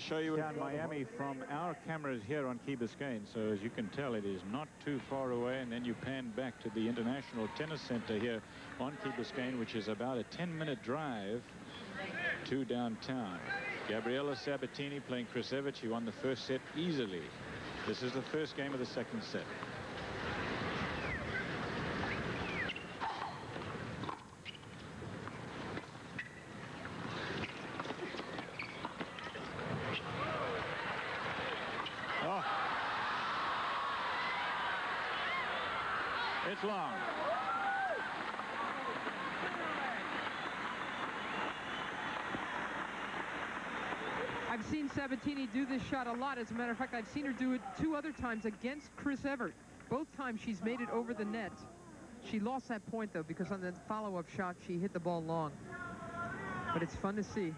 show you down Miami from our cameras here on Key Biscayne. So as you can tell, it is not too far away. And then you pan back to the International Tennis Center here on Key Biscayne, which is about a 10-minute drive to downtown. Gabriela Sabatini playing Chris Evert. She won the first set easily. This is the first game of the second set. It's long. I've seen Sabatini do this shot a lot. As a matter of fact, I've seen her do it 2 other times against Chris Evert. Both times she's made it over the net. She lost that point, though, because on the follow-up shot, she hit the ball long. But it's fun to see.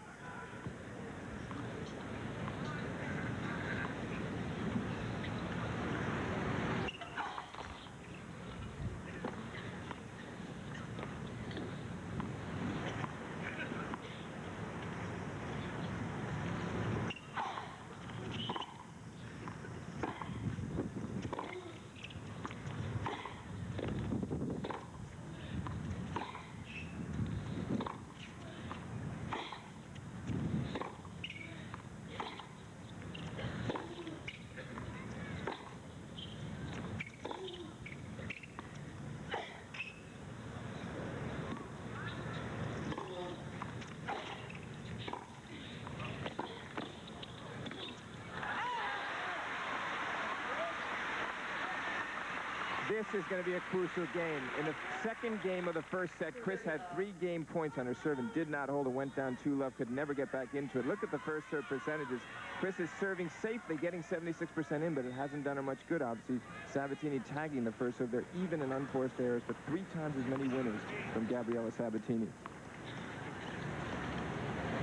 This is going to be a crucial game. In the second game of the first set, Chris had 3 game points on her serve and did not hold it. Went down 2-love, could never get back into it. Look at the first serve percentages. Chris is serving safely, getting 76% in, but it hasn't done her much good, obviously. Sabatini tagging the first serve. They're even in unforced errors, but 3 times as many winners from Gabriela Sabatini.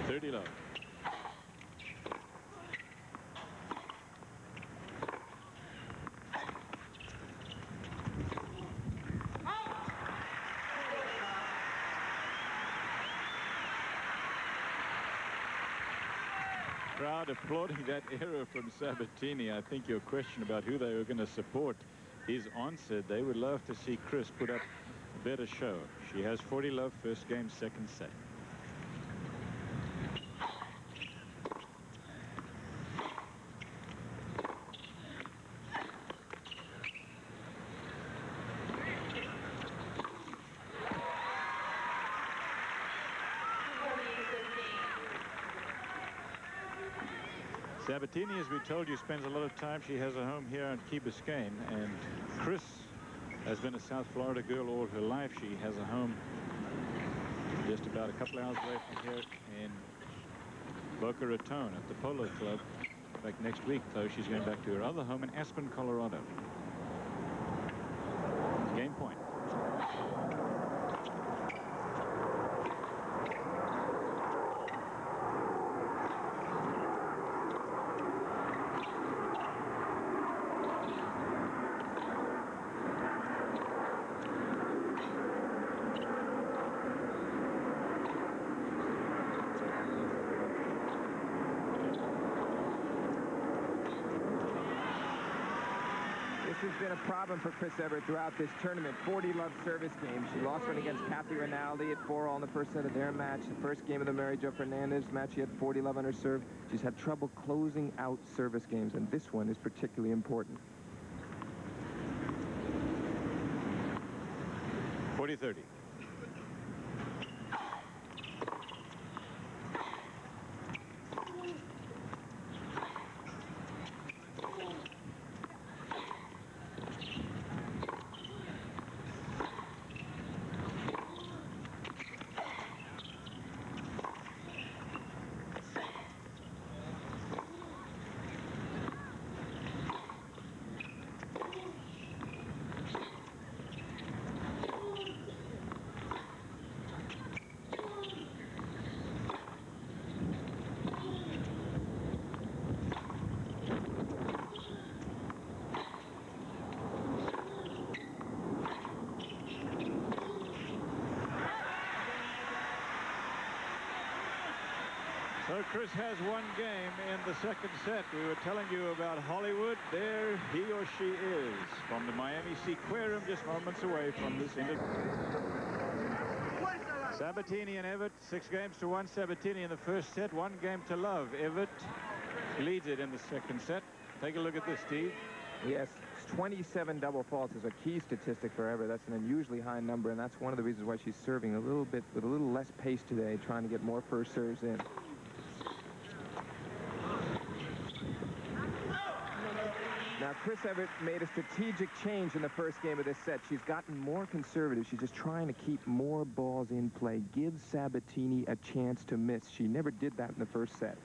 30 love. Crowd applauding that error from Sabatini. I think your question about who they were going to support is answered. They would love to see Chris put up a better show. She has 40 love, first game, second set. Sabatini, as we told you, spends a lot of time. She has a home here in Key Biscayne, and Chris has been a South Florida girl all her life. She has a home just about a couple hours away from here in Boca Raton at the Polo Club. In fact, next week, though, she's going back to her other home in Aspen, Colorado. Game point. This has been a problem for Chris Evert throughout this tournament. 40 love service games. She lost one against Kathy Rinaldi at 4-all in the first set of their match. The first game of the Mary Jo Fernandez match, she had 40 love on her serve. She's had trouble closing out service games, and this one is particularly important. 40-30. So Chris has one game in the second set. We were telling you about Hollywood. There he or she is from the Miami Seaquarium, just moments away from this end. Sabatini and Evert, 6-1. Sabatini in the first set, 1 game to love. Evert leads it in the second set. Take a look at this, Steve. Yes, 27 double faults is a key statistic for Evert. That's an unusually high number, and that's one of the reasons why she's serving a little bit with a little less pace today, trying to get more first serves in. Now, Chris Evert made a strategic change in the first game of this set. She's gotten more conservative. She's just trying to keep more balls in play. Give Sabatini a chance to miss. She never did that in the first set.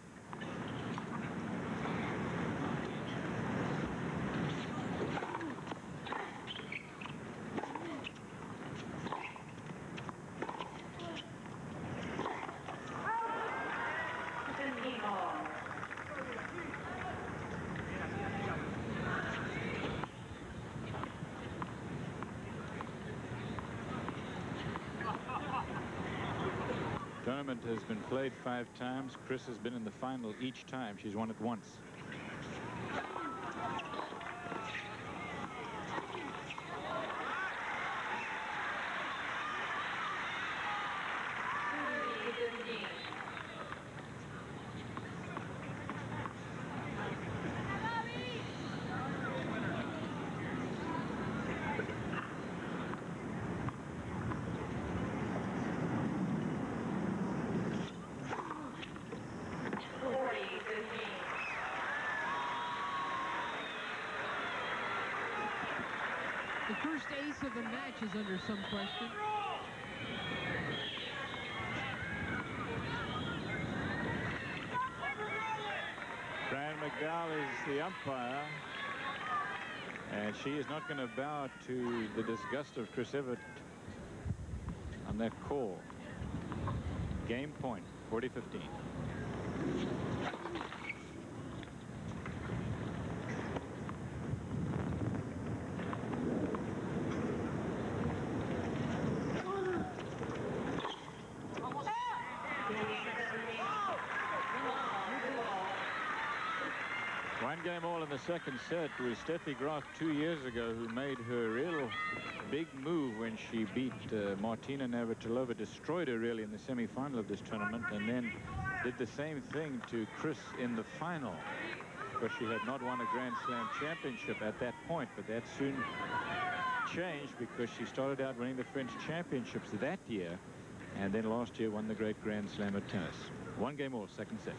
Tournament has been played 5 times. Chris has been in the final each time. She's won it once. The first ace of the match is under some question. Fran McDowell is the umpire, and she is not going to bow to the disgust of Chris Evert on that call. Game point, 40-15. One game all in the second set with Steffi Graf 2 years ago, who made her real big move when she beat Martina Navratilova, destroyed her really in the semi-final of this tournament, and then did the same thing to Chris in the final, because she had not won a Grand Slam championship at that point, but that soon changed because she started out winning the French championships that year, and then last year won the great Grand Slam of tennis. One game all, second set.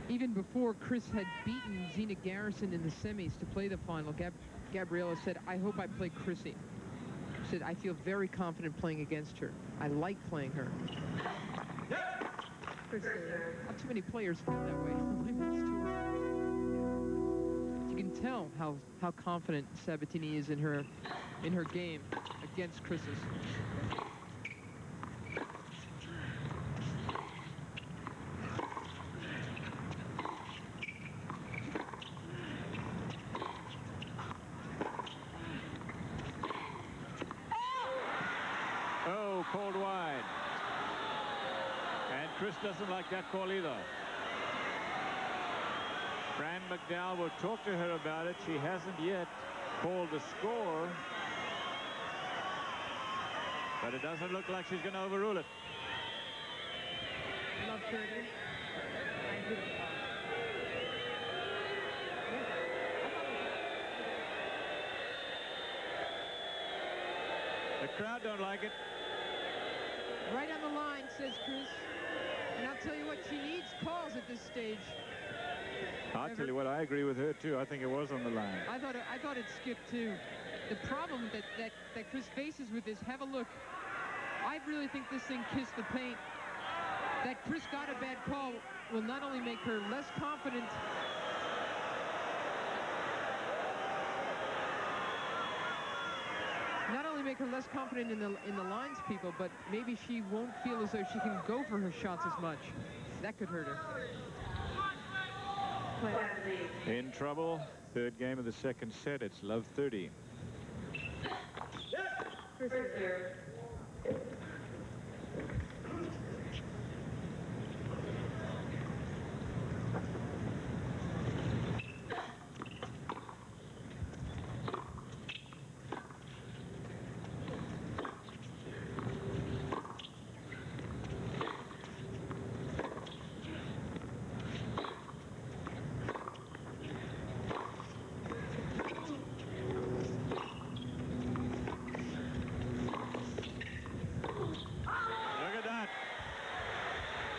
Even before Chris had beaten Zina Garrison in the semis to play the final, Gabriela said, "I hope I play Chrissy." She said, "I feel very confident playing against her. I like playing her." Not too many players feel that way on the women's tour. You can tell how confident Sabatini is in her game against Chris's. Called wide. And Chris doesn't like that call either. Fran McDowell will talk to her about it. She hasn't yet called the score, but it doesn't look like she's going to overrule it. Love 30. The crowd don't like it. Right on the line, says Chris. And I'll tell you what, she needs calls at this stage. I'll tell you what, I agree with her too. I think it was on the line. I thought it skipped too. The problem that Chris faces with this, have a look. I really think this thing kissed the paint. That Chris got a bad call will not only make her less confident, not only make her less confident in the lines people, but maybe she won't feel as though she can go for her shots as much. That could hurt her. In trouble. Third game of the second set. It's love 30.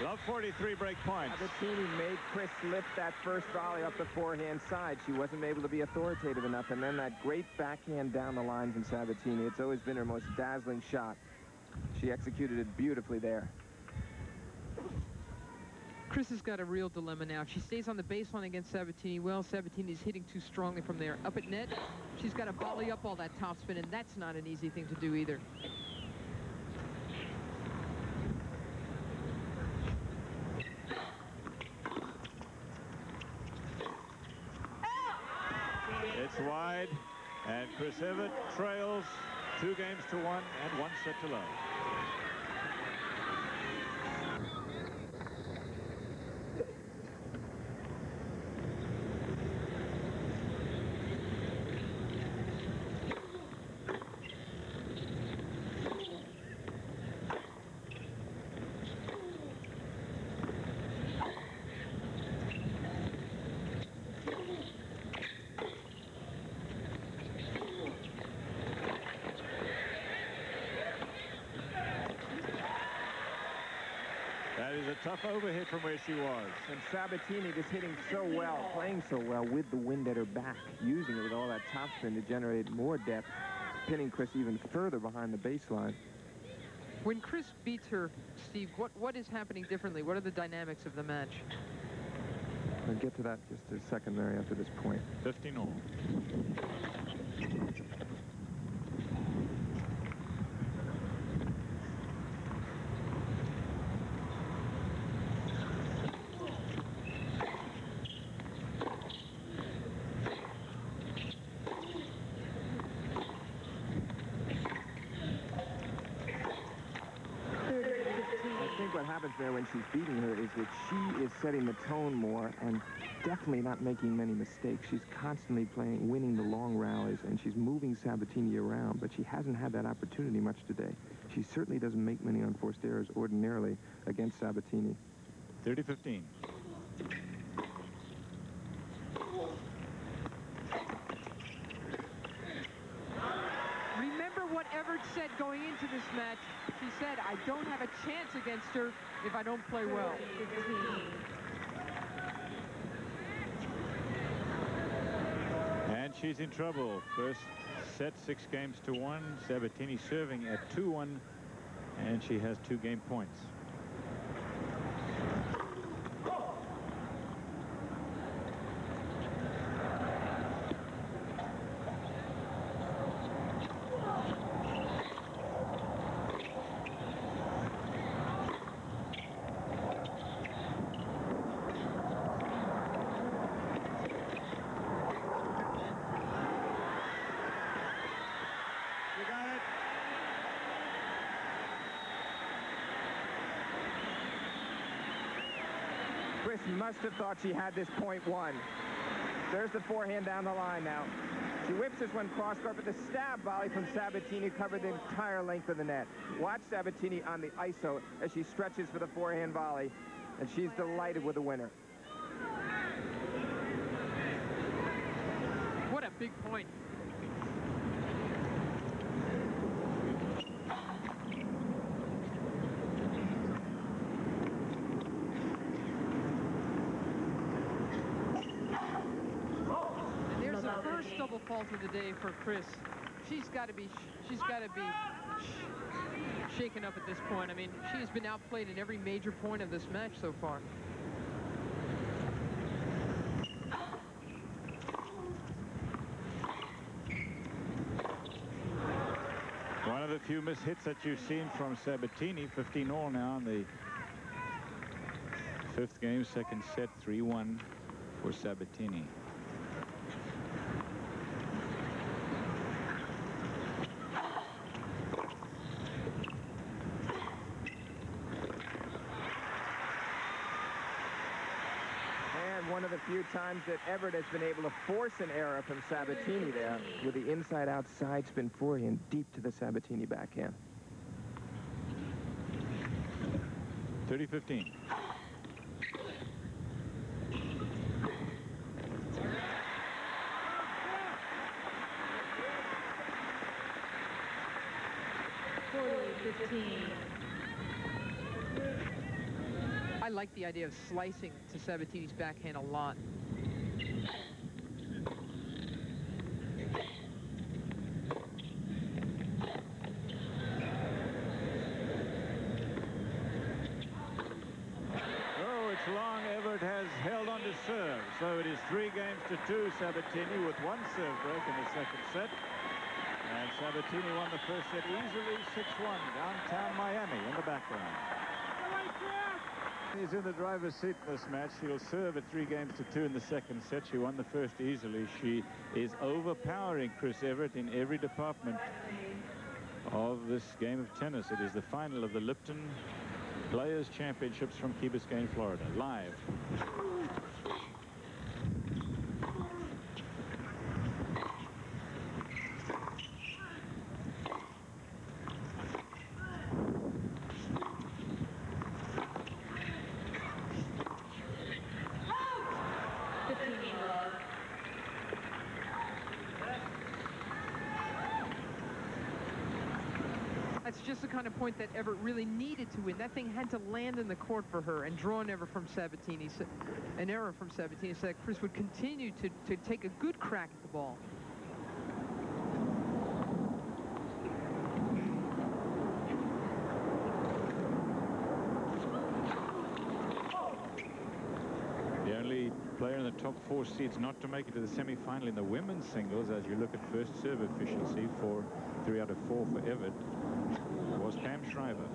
Love 43 break points. Sabatini made Chris lift that first volley up the forehand side. She wasn't able to be authoritative enough, and then that great backhand down the line from Sabatini. It's always been her most dazzling shot. She executed it beautifully there. Chris has got a real dilemma now. She stays on the baseline against Sabatini. Well, Sabatini's hitting too strongly from there. Up at net, she's got to volley up all that topspin, and that's not an easy thing to do either. It's wide, and Chris Evert trails 2 games to 1 and 1 set to love. That is a tough overhit from where she was. And Sabatini just hitting so well, playing so well with the wind at her back, using it with all that topspin to generate more depth, pinning Chris even further behind the baseline. When Chris beats her, Steve, what is happening differently? What are the dynamics of the match? I'll get to that just a second, Mary, after this point. 15 all. What happens there when she's beating her is that she is setting the tone more and definitely not making many mistakes. She's constantly winning the long rallies, and she's moving Sabatini around, but she hasn't had that opportunity much today. She certainly doesn't make many unforced errors ordinarily against Sabatini. 30-15. Remember what Evert said going into this match. She said, I don't have a chance against her if I don't play well. And she's in trouble. First set 6 games to 1. Sabatini serving at 2-1, and she has 2 game points. Chris must have thought she had this point won. There's the forehand down the line now. She whips this one cross-court, but the stab volley from Sabatini covered the entire length of the net. Watch Sabatini on the ISO as she stretches for the forehand volley, and she's delighted with the winner. What a big point. Double fault of the day for Chris. She's got to be shaken up at this point. I mean, she has been outplayed in every major point of this match so far. few missed hits that you've seen from Sabatini. 15 all now in the fifth game, second set, 3-1 for Sabatini. One of the few times that Evert has been able to force an error from Sabatini there with the inside-outside spin forehand deep to the Sabatini backhand. 30-15. I like the idea of slicing to Sabatini's backhand a lot. Oh, it's long. Evert has held on to serve. So it is 3 games to 2. Sabatini with 1 serve break in the second set. And Sabatini won the first set easily, 6-1, downtown Miami in the background. He's in the driver's seat in this match. She'll serve at 3 games to 2 in the second set. She won the first easily. She is overpowering Chris Evert in every department of this game of tennis. It is the final of the Lipton Players Championships from Key Biscayne, Florida. Live. That's just the kind of point that Evert really needed to win. That thing had to land in the court for her and draw an error from Sabatini. An error from Sabatini so that Chris would continue to take a good crack at the ball. The only player in the top 4 seeds not to make it to the semi-final in the women's singles, as you look at first serve efficiency, 3 out of 4 for Evert, was Pam Shriver.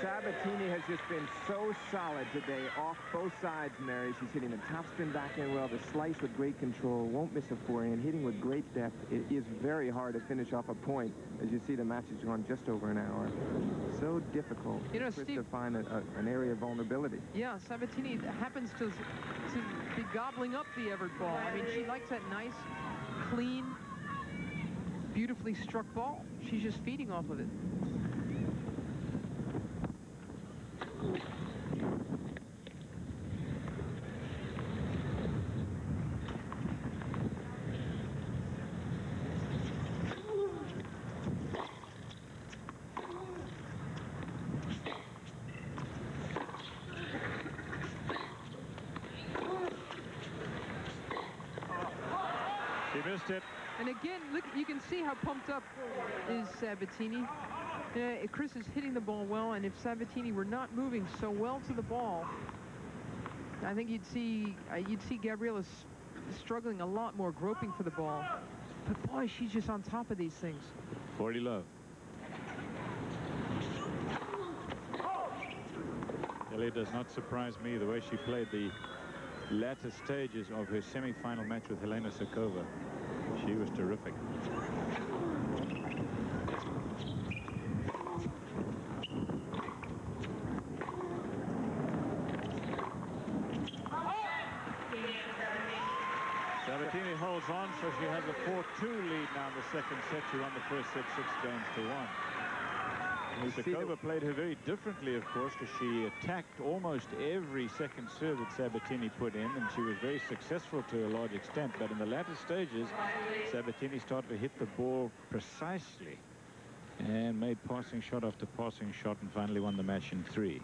Sabatini has just been so solid today off both sides, Mary. She's hitting the topspin backhand well, the slice with great control, won't miss a forehand, hitting with great depth. It is very hard to finish off a point. As you see, the match has gone just over an hour. So difficult, Chris, Steve, to find an area of vulnerability. Yeah, Sabatini happens to be gobbling up the Evert ball. I mean, she likes that nice, clean, beautifully struck ball. She's just feeding off of it. She missed it. And again, look, you can see how pumped up is Sabatini. Chris is hitting the ball well, and if Sabatini were not moving so well to the ball, I think you'd see Gabriela struggling a lot more, groping for the ball. But boy, she's just on top of these things. 40 love. Elliot does not surprise me the way she played the latter stages of her semi-final match with Helena Sokova. She was terrific. Sabatini holds on, so she has a 4-2 lead now in the second set. She won the first set 6 games to 1. Mushakova played her very differently, of course, because she attacked almost every second serve that Sabatini put in, and she was very successful to a large extent. But in the latter stages, Sabatini started to hit the ball precisely and made passing shot after passing shot, and finally won the match in 3.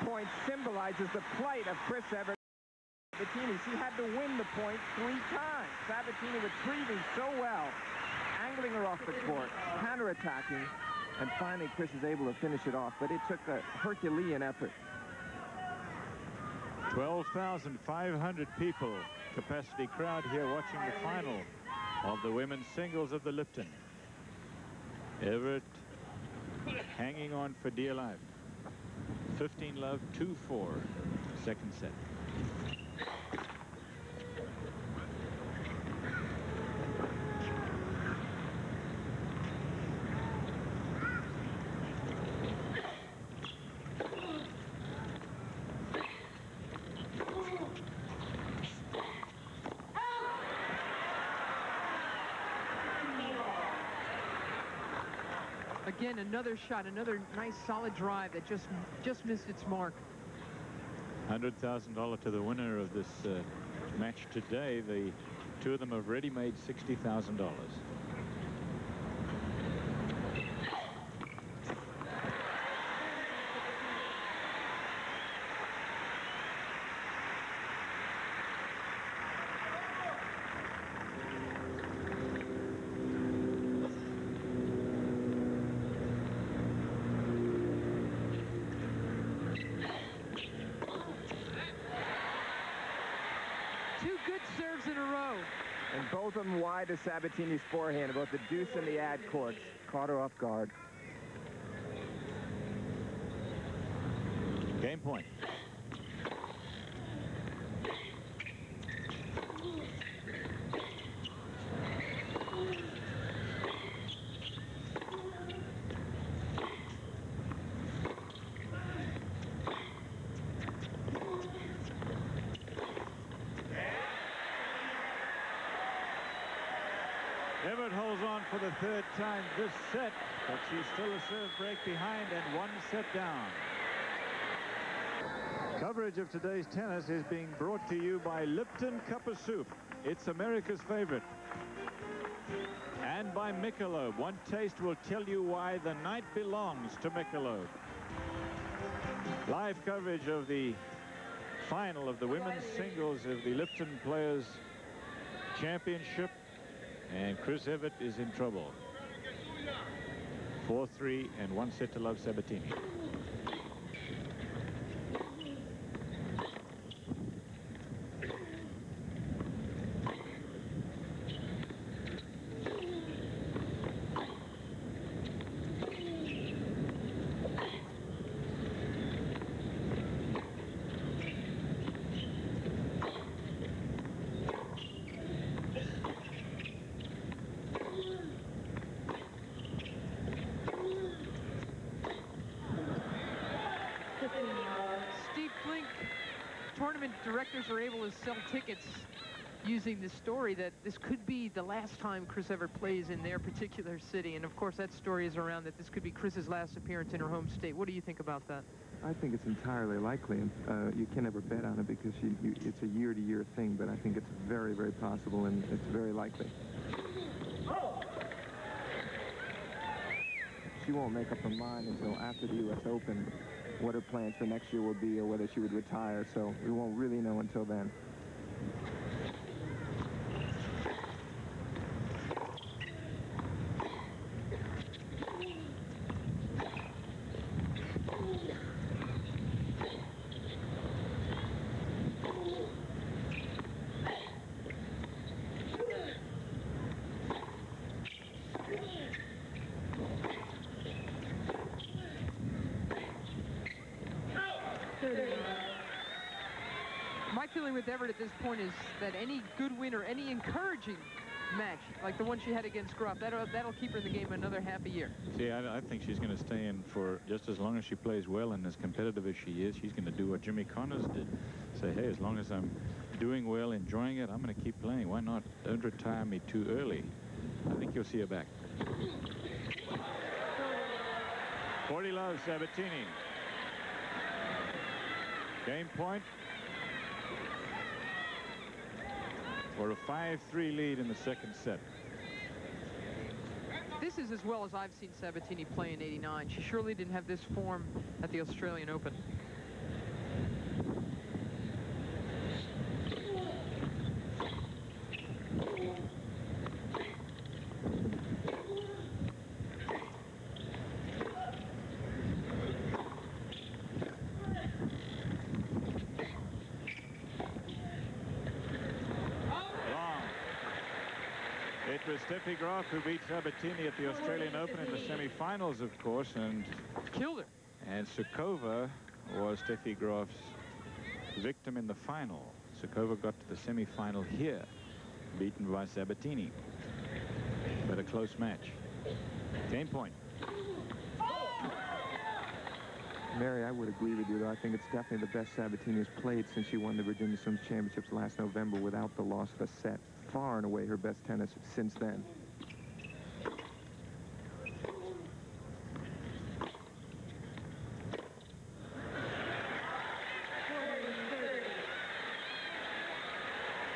Point symbolizes the plight of Chris Evert. Sabatini, she had to win the point 3 times. Sabatini retrieving so well, angling her off the court, counterattacking, and finally Chris is able to finish it off, but it took a Herculean effort. 12,500 people capacity crowd here watching the final of the women's singles of the Lipton. Evert hanging on for dear life. 15-love, 2-4, second set. Again, another shot, another nice solid drive that just missed its mark. $100,000 to the winner of this match today. The two of them have already made $60,000. Both of them wide to Sabatini's forehand, both the deuce and the ad courts. Caught her off guard. Game point. Evert holds on for the 3rd time this set, but she's still a serve break behind and 1 set down. Coverage of today's tennis is being brought to you by Lipton Cup of Soup. It's America's favorite. And by Michelob. One taste will tell you why the night belongs to Michelob. Live coverage of the final of the women's singles of the Lipton Players Championship. And Chris Evert is in trouble. 4-3 and 1 set to love Sabatini. Tournament directors are able to sell tickets using this story that this could be the last time Chris Evert plays in their particular city. And of course that story is around that this could be Chris's last appearance in her home state. What do you think about that? I think it's entirely likely. You can never bet on it because it's a year-to-year thing, but I think it's very, very possible, and it's very likely. She won't make up her mind until after the U.S. Open what her plans for next year will be, or whether she would retire, so we won't really know until then. with Evert at this point is that any good win or any encouraging match, like the one she had against Groff, that'll keep her in the game another half a year. See, I think she's going to stay in for just as long as she plays well, and as competitive as she is, she's going to do what Jimmy Connors did. Say, hey, as long as I'm doing well, enjoying it, I'm going to keep playing. Why not? Don't retire me too early. I think you'll see her back. 40 love, Sabatini. Game point for a 5-3 lead in the second set. This is as well as I've seen Sabatini play in '89. She surely didn't have this form at the Australian Open. It was Steffi Graf who beat Sabatini at the Australian Open in the semi-finals, of course, and killed her. And Sukova was Steffi Graf's victim in the final. Sukova got to the semi-final here, beaten by Sabatini. But a close match. Game point. Mary, I would agree with you, though. I think it's definitely the best Sabatini has played since she won the Virginia Swims Championships last November without the loss of a set. Far and away her best tennis since then.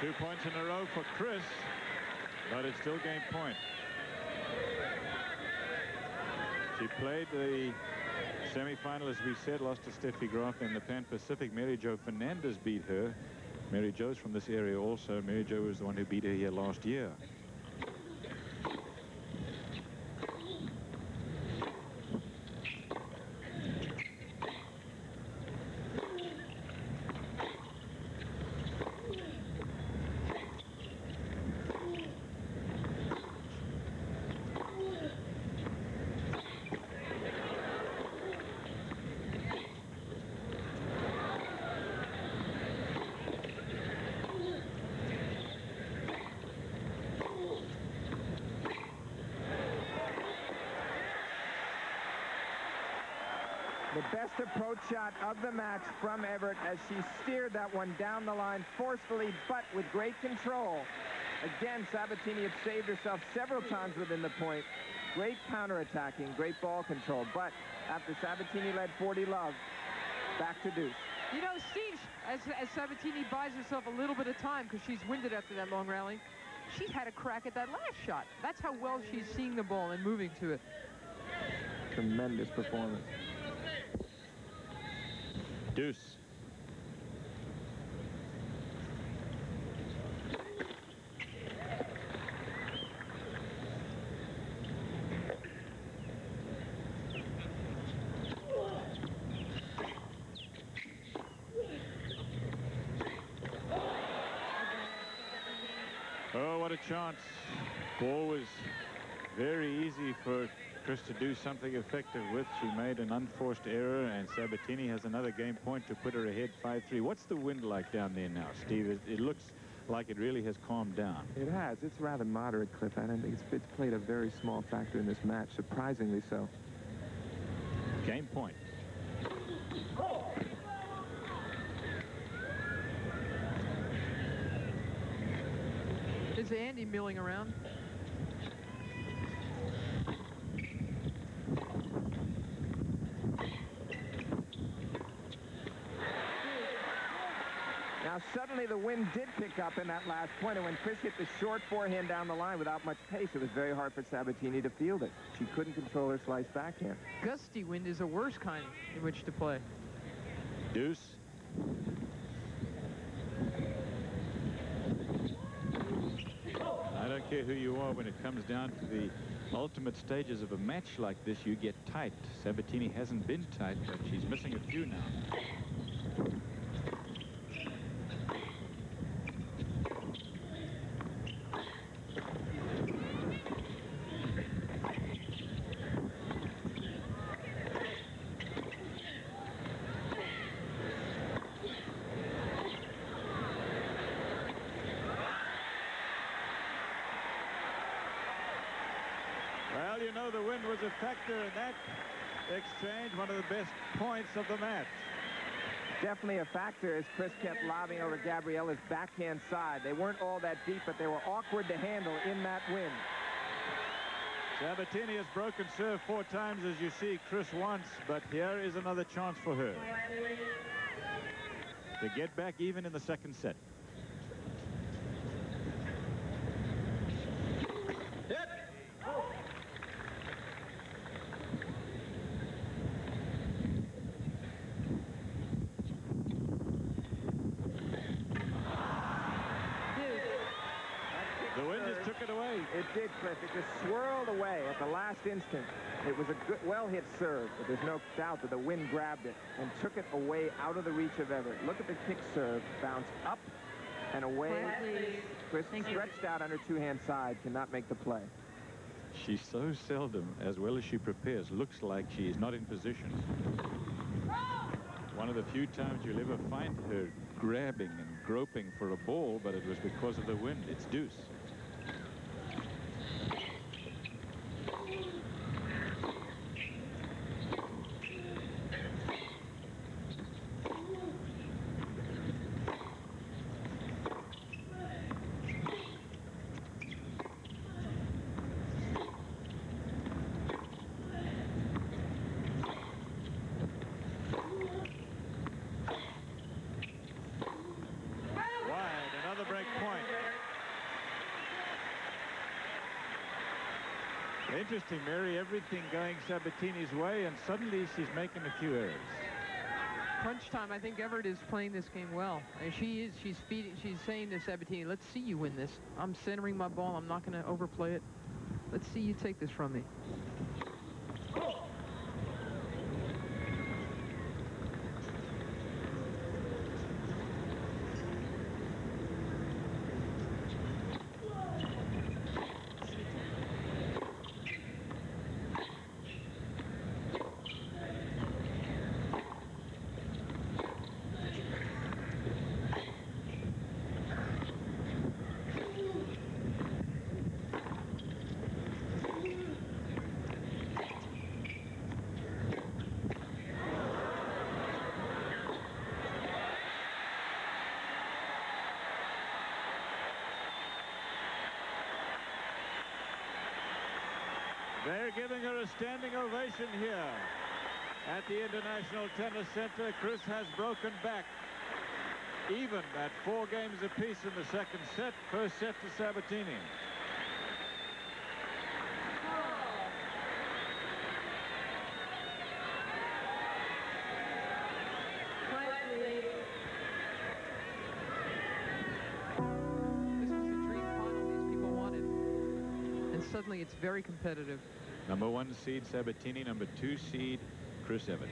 Two points in a row for Chris, but it's still game point. She played the semi-final, as we said, lost to Steffi Graf in the Pan Pacific. Mary Jo Fernandez beat her. Mary Jo's from this area also. Mary Jo was the one who beat her here last year. The best approach shot of the match from Evert as she steered that one down the line forcefully, but with great control. Again, Sabatini had saved herself several times within the point. Great counterattacking, great ball control. But after Sabatini led 40 love, back to deuce. You know, Steve, as Sabatini buys herself a little bit of time because she's winded after that long rally, she's had a crack at that last shot. That's how well she's seeing the ball and moving to it. Tremendous performance. Deuce. Oh, what a chance. Ball was very easy for Chris to do something effective with. She made an unforced error, and Sabatini has another game point to put her ahead 5-3. What's the wind like down there now, Steve? It looks like it really has calmed down. It has. It's rather moderate, Cliff. I don't think it's played a very small factor in this match, surprisingly so. Game point. Is Andy milling around? Now, suddenly the wind did pick up in that last point, and when Chris hit the short forehand down the line without much pace, it was very hard for Sabatini to field it. She couldn't control her slice backhand. Gusty wind is a worse kind in which to play. Deuce. I don't care who you are when it comes down to the ultimate stages of a match like this. You get tight. Sabatini hasn't been tight, but she's missing a few now. Well, you know, the wind was a factor in that exchange, one of the best points of the match. Definitely a factor as Chris kept lobbing over Gabriela's backhand side. They weren't all that deep, but they were awkward to handle in that wind. Sabatini has broken serve 4 times, as you see, Chris once, but here is another chance for her to get back even in the second set. It did, Chris. It just swirled away at the last instant. It was a good, well-hit serve, but there's no doubt that the wind grabbed it and took it away out of the reach of Evert. Look at the kick serve. Bounce up and away. Chris stretched out on her two-hand side, cannot make the play. She so seldom, as well as she prepares, looks like she is not in position. One of the few times you'll ever find her grabbing and groping for a ball, but it was because of the wind. It's deuce. Interesting, Mary, everything going Sabatini's way, and suddenly she's making a few errors. Crunch time, I think Evert is playing this game well. And she's saying to Sabatini, let's see you win this. I'm centering my ball. I'm not going to overplay it. Let's see you take this from me. They're giving her a standing ovation here at the International Tennis Center. Chris has broken back even at 4 games apiece in the second set. First set to Sabatini. This was the dream final these people wanted. And suddenly it's very competitive. Number 1 seed Sabatini, number 2 seed Chris Evert.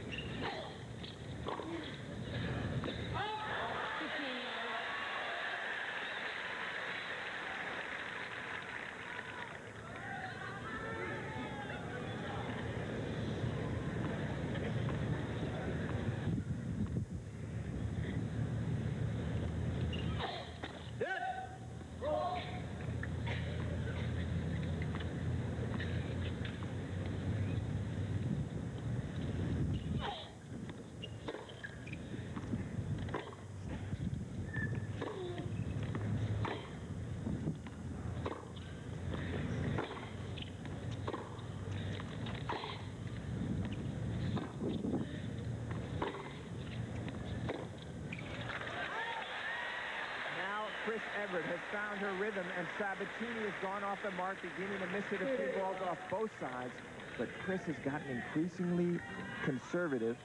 Chris Evert has found her rhythm, and Sabatini has gone off the mark, beginning to miss it a few balls off both sides. But Chris has gotten increasingly conservative,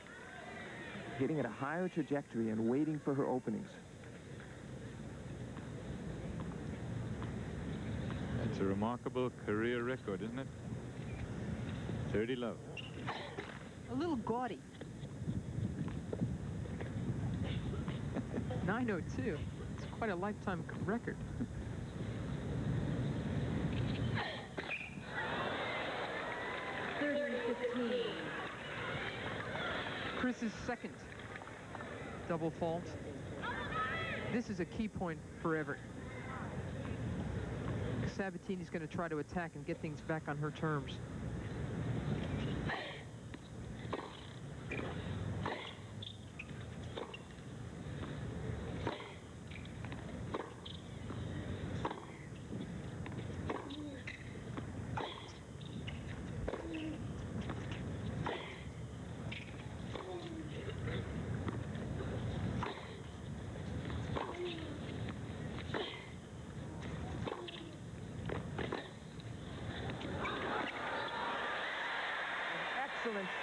hitting at a higher trajectory and waiting for her openings. It's a remarkable career record, isn't it? 30 love. A little gaudy. 902. It's quite a lifetime record. Chris's second double fault. This is a key point for Evert. Sabatini's going to try to attack and get things back on her terms.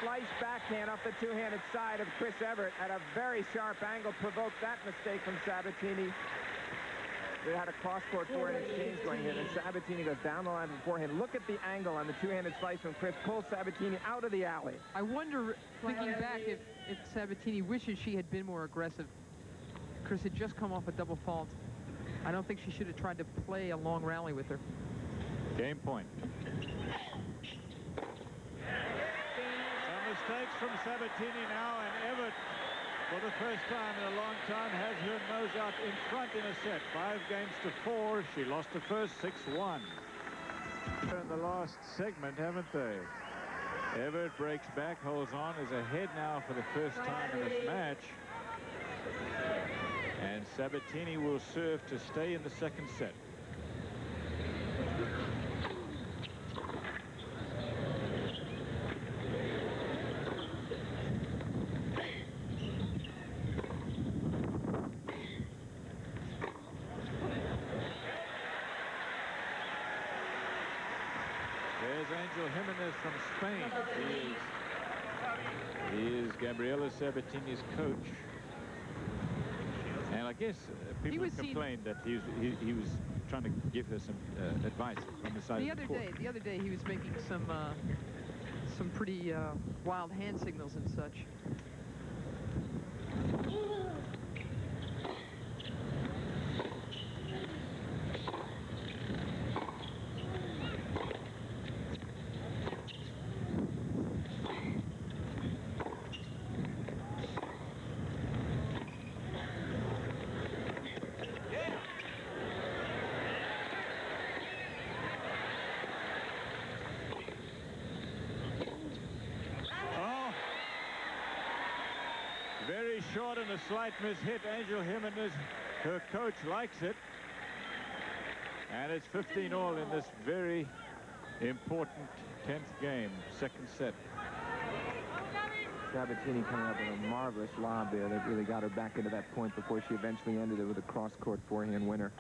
slice backhand off the two-handed side of Chris Evert at a very sharp angle. Provoked that mistake from Sabatini. They had a cross-court forehand exchange going here, and Sabatini goes down the line for forehand. Look at the angle on the two-handed slice from Chris. Pulls Sabatini out of the alley. I wonder, thinking back, if Sabatini wishes she had been more aggressive. Chris had just come off a double fault. I don't think she should have tried to play a long rally with her. Game point. Some mistakes from Sabatini now, and Evert, for the first time in a long time, has her nose out in front in a set. 5-4. She lost the first 6-1. In the last segment, haven't they? Evert breaks back, holds on, is ahead now for the first time in this match. And Sabatini will serve to stay in the second set. There's Angel Jimenez from Spain. He is Gabriela Sabatini's coach. And I guess people complained that he was trying to give her some advice on the side of the court. The other day he was making some pretty wild hand signals and such. Very short and a slight mishit. Angel Jimenez, her coach, likes it. And it's 15-all in this very important 10th game, second set. Sabatini coming up with a marvelous lob there that really got her back into that point before she eventually ended it with a cross-court forehand winner.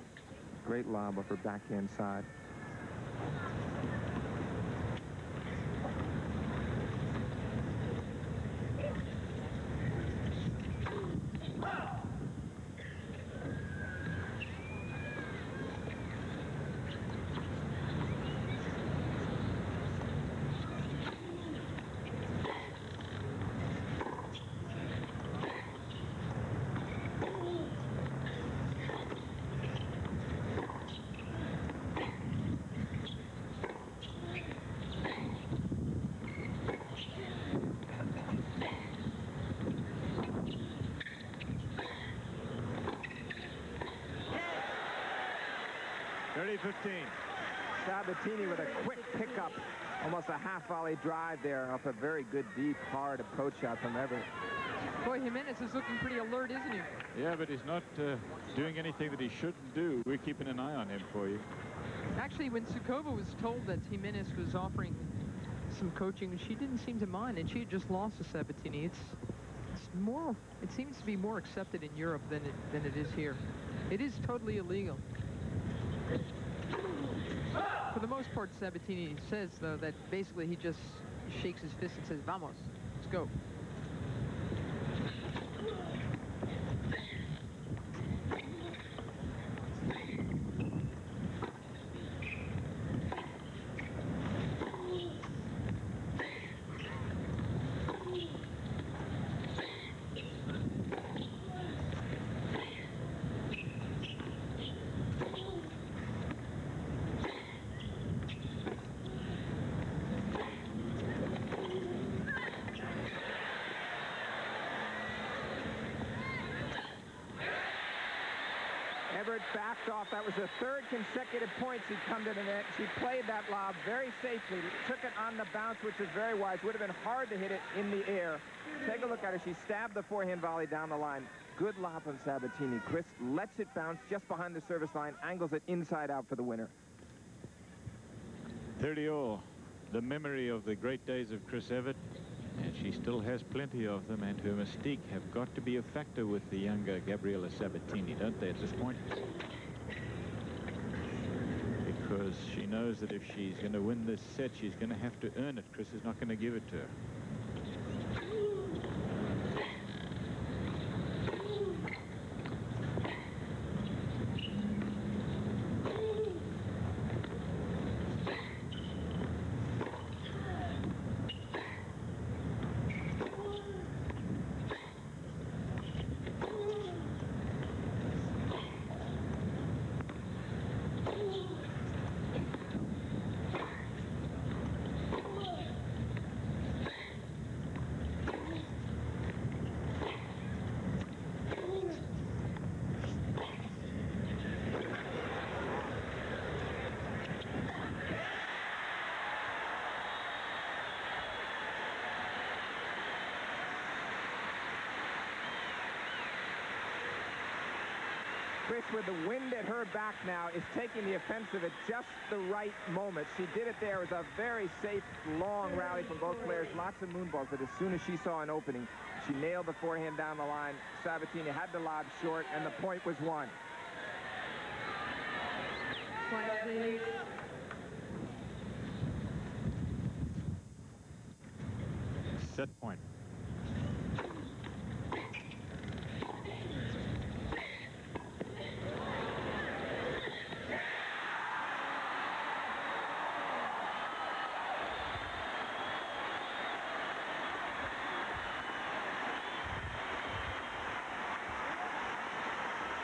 Great lob off her backhand side. Sabatini with a quick pickup, almost a half-volley drive there off a very good, deep, hard approach shot from Evert. Boy, Jimenez is looking pretty alert, isn't he? Yeah, but he's not doing anything that he shouldn't do. We're keeping an eye on him for you. Actually, when Sukova was told that Jimenez was offering some coaching, she didn't seem to mind, and she had just lost to Sabatini. It seems to be more accepted in Europe than it is here. It is totally illegal. For the most part, Sabatini says, though, that basically he just shakes his fist and says, "Vamos, let's go." Evert backed off. That was the third consecutive points he'd come to the net. She played that lob very safely, took it on the bounce, which was very wise. Would have been hard to hit it in the air. Take a look at her. She stabbed the forehand volley down the line. Good lob from Sabatini. Chris lets it bounce just behind the service line, angles it inside out for the winner. 30-all. The memory of the great days of Chris Evert. And she still has plenty of them, and her mystique have got to be a factor with the younger Gabriela Sabatini, don't they, at this point? Because she knows that if she's going to win this set, she's going to have to earn it. Chris is not going to give it to her. Chris, with the wind at her back now, is taking the offensive at just the right moment. She did it there. It was a very safe, long rally from both players. Lots of moonballs, but as soon as she saw an opening, she nailed the forehand down the line. Sabatini had the lob short, and the point was won. Point, please. Set point.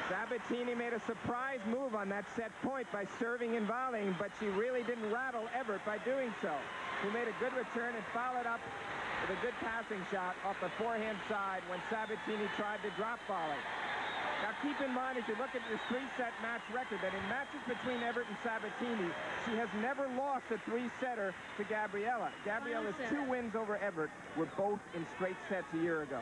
Sabatini made a surprise move on that set point by serving and volleying, but she really didn't rattle Evert by doing so. He made a good return and followed up with a good passing shot off the forehand side when Sabatini tried to drop volley. Now keep in mind, as you look at this three-set match record, that in matches between Evert and Sabatini, she has never lost a three-setter to Gabriela. Gabriela's 2 wins over Evert were both in straight sets a year ago.